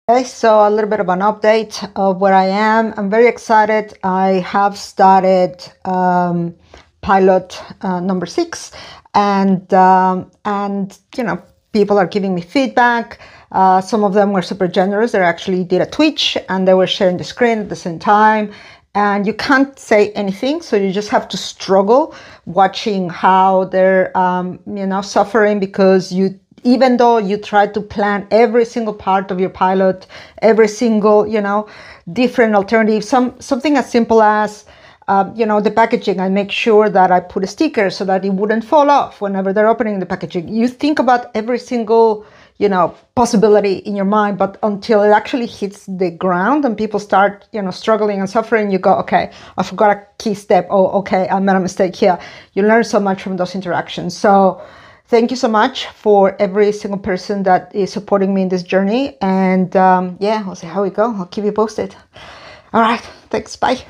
Okay, so a little bit of an update of where I am. I'm very excited. I have started pilot number 6, and people are giving me feedback. Some of them were super generous. They actually did a Twitch and they were sharing the screen at the same time. And you can't say anything, so you just have to struggle watching how they're suffering, because even though you try to plan every single part of your pilot, every single, different alternative, something as simple as, the packaging, I make sure that I put a sticker so that it wouldn't fall off whenever they're opening the packaging. You think about every single, possibility in your mind, but until it actually hits the ground and people start, struggling and suffering, you go, okay, I forgot a key step. Oh, okay, I made a mistake here. You learn so much from those interactions. So thank you so much for every single person that is supporting me in this journey. And yeah, we'll see how we go. I'll keep you posted. All right. Thanks. Bye.